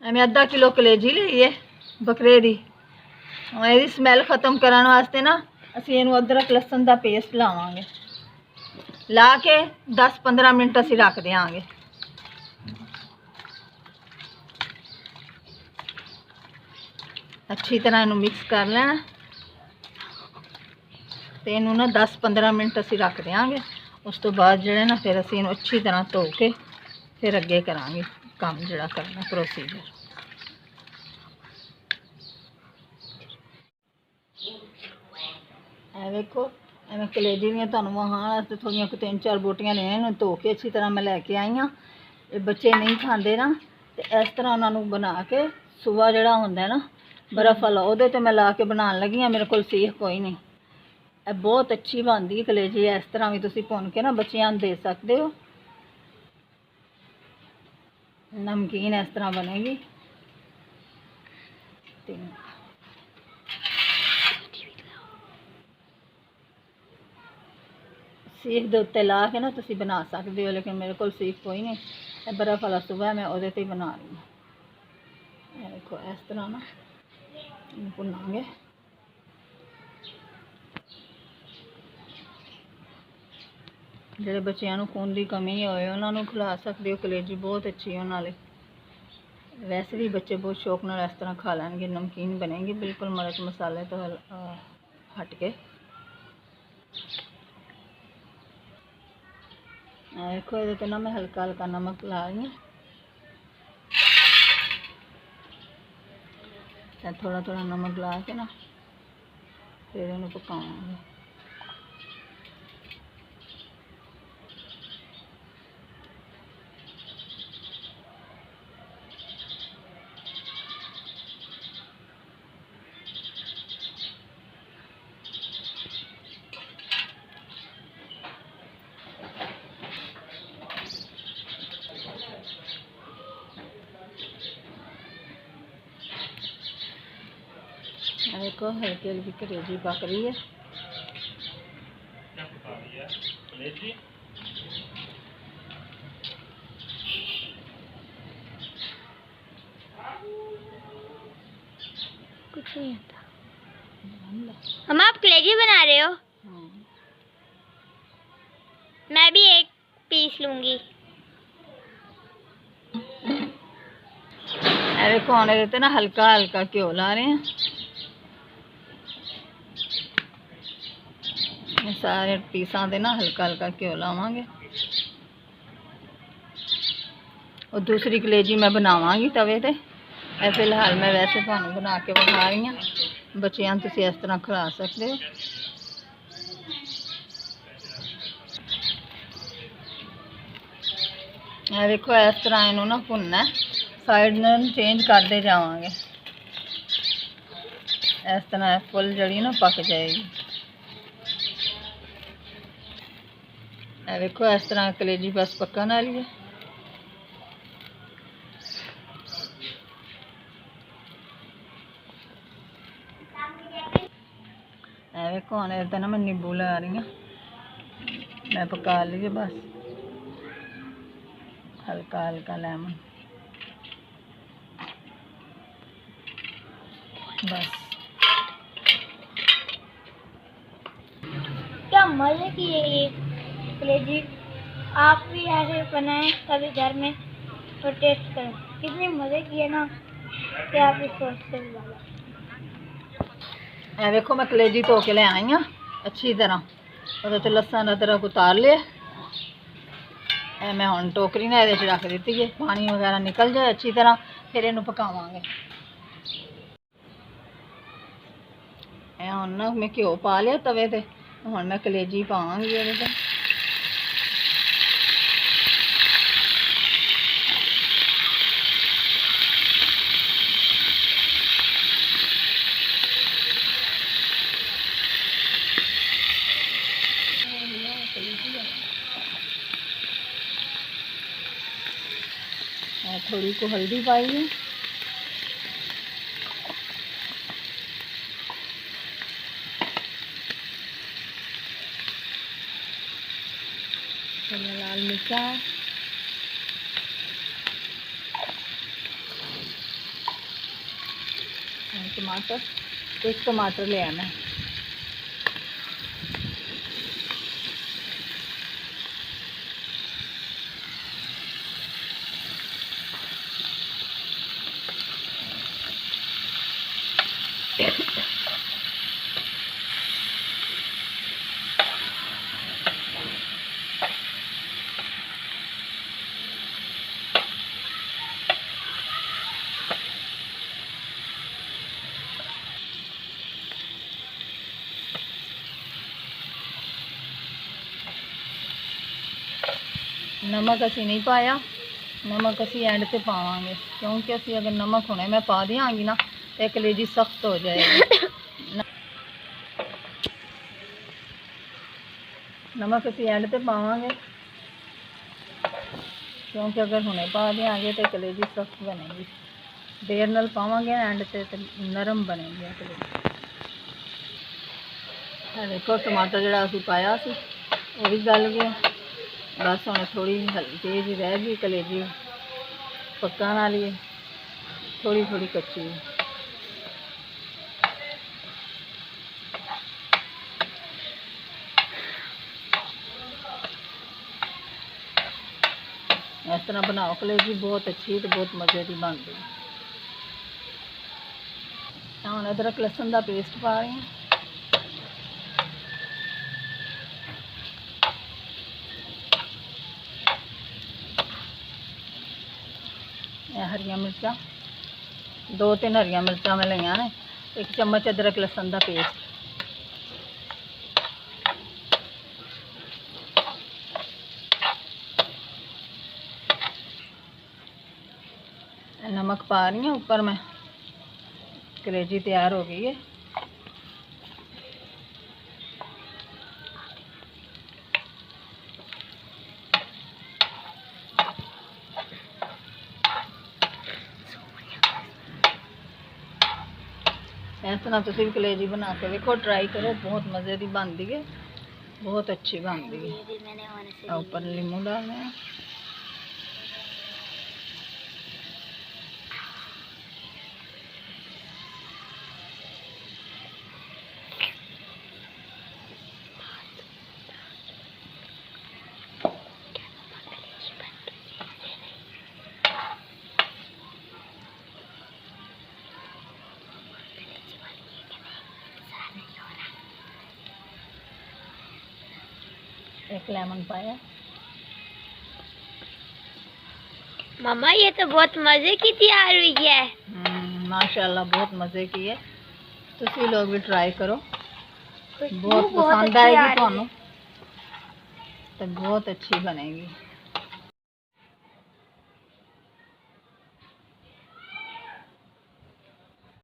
मैं आधा किलो कलेजी ली है बकरे दी। ये स्मैल खत्म करने वास्ते ना असी इनू अदरक लसन का पेस्ट लावांगे, ला के 10-15 मिनट असी रख देंगे। अच्छी तरह इनू मिक्स कर लेना तो इनू ना 10-15 मिनट असी रख देंगे। उस तो बाद जो ना फिर असी इनू अच्छी तरह धो के फिर अगे करांगे काम जड़ा करना प्रोसीजर। देखो मैं कलेजी दी तुहानू वहां वास्ते थोड़िया 3-4 बोटियां लेने धो के अच्छी तरह मैं लैके आई हाँ। ये बच्चे नहीं खाते ना तो इस तरह उन्होंने बना के सुबह जड़ा होंदा ना बर्फ वाला वो तो मैं ला के बना लगी हाँ। मेरे को सीख कोई नहीं। यह बहुत अच्छी बनती है कलेजी। इस तरह भी तुम भुन के ना बच्चों दे सकते हो। नमकीन इस तरह बनेगी। सीख दे उत्ते ला के ना तुम बना सकते हो, लेकिन मेरे को सीख कोई नहीं। बर्फ वाला सुबह मैं वो ही बना रही हूँ। देखो इस तरह ना भुनांगे। जेडे बच्चों खून की कमी होए उन्होंने खिला सकते हो कलेजी, बहुत अच्छी है उन्होंने। वैसे भी बच्चे बहुत शौक नाल इस तरह खा लेंगे। नमकीन बनेंगे बिल्कुल मिर्च मसाले तो हट के। देखो ये ना मैं हल्का हल्का नमक ला रही हूँ। थोड़ा थोड़ा नमक ला के ना फिर इन्हें पकाऊंगी। देखो हल्की हल्की कलेजी पक रही है। कुछ नहीं आता। हम आप कलेजी बना रहे हो? मैं भी एक पीस लूंगी। देखो आने देते ना हल्का हल्का घ्यो ला रहे हैं। सारे पीसा दे ना हल्का हल्का घ्यो लावांगे। और दूसरी कलेजी मैं बनावांगी तवे ते। फिलहाल मैं वैसे तुहानू बना के विखा रही हूँ। बच्चों तुम इस तरह खिला सकते हो। देखो इस तरह इनू ना भुनना, साइड चेंज करते जावांगे। इस तरह फुल जड़ी ना पक जाएगी। देखो इस तरह कलेजी बस पकने वाली है। देखो हम ना मैं नींबू ला रही हूँ। मैं पका ली बस हल्का हल्का लेमन बस। क्या मजे की है ये कलेजी। आप भी ऐसे बनाएं कभी घर में और टेस्ट करें। कितनी मजे की है ना कि आप भी सोचते भी। देखो मैं कलेजी धो के ले आई हाँ अच्छी तरह। और लसन अदरक उतार लिया। मैं हम टोकरी ने रख दी है, पानी वगैरह निकल जाए अच्छी तरह फिर इनू पकावांगे। हम ना मैं घ्यो पा लिया तवे ते। हम मैं कलेजी पावांगी ये। थोड़ी को हल्दी पाई है। थोड़ा लाल मिर्चा, थोड़ा धनिया, थोड़ा जीरा, थोड़ा धनिया, थोड़ा गरम मसाला, थोड़ा धनिया, थोड़ा जीरा, थोड़ा धनिया, थोड़ा गरम मसाला, थोड़ा नमक, थोड़ा मिर्च, थोड़ा लाल मिर्चा, थोड़ा धनिया, थोड़ा गरम मसाला, थोड़ा टमाटर, एक टमाटर ले आना है। नमक असी नहीं पाया, नमक असी एंड ते पावांगे, क्योंकि असी अगर नमक हुणे मैं पा देंगी ना तो कलेजी सख्त हो जाएगी। नमक असी एंड ते पावांगे, क्योंकि अगर हुणे पा देंगे तो कलेजी सख्त बनेगी। देर नाल पावांगे एंड ते नरम बनेगी कलेजी। देखो टमाटर जिहड़ा असी पाया सी वो भी गल गया, बस हुणे थोड़ी तेज रह गई कलेजी पक्का वाली है, थोड़ी थोड़ी कच्ची है। इस तरह बनाओ कलेजी, बहुत अच्छी तो बहुत मज़े की बनती है। हम अदरक लहसुन का पेस्ट पा रहे हैं। हरिया मिर्चा, 2-3 हरिया मिर्चा मैं लिया ने, 1 चम्मच अदरक लहसुन का पेस्ट, नमक पा रही हूँ ऊपर मैं। कलेजी तैयार हो गई है। इस तरह तुम भी कलेजी बना के देखो, ट्राई करो, बहुत मज़े की बनती है, बहुत अच्छी बनती है। ऊपर नींबू डालना है। एक लेमन पाया। मम्मा ये तो बहुत मजे की तैयार हुई है। माशाल्लाह बहुत मज़े की है। तुसी लोग भी ट्राई करो, बहुत बहुत पसंद अच्छी आएगी आ रही है। तुहानू, तो बहुत अच्छी बनेगी।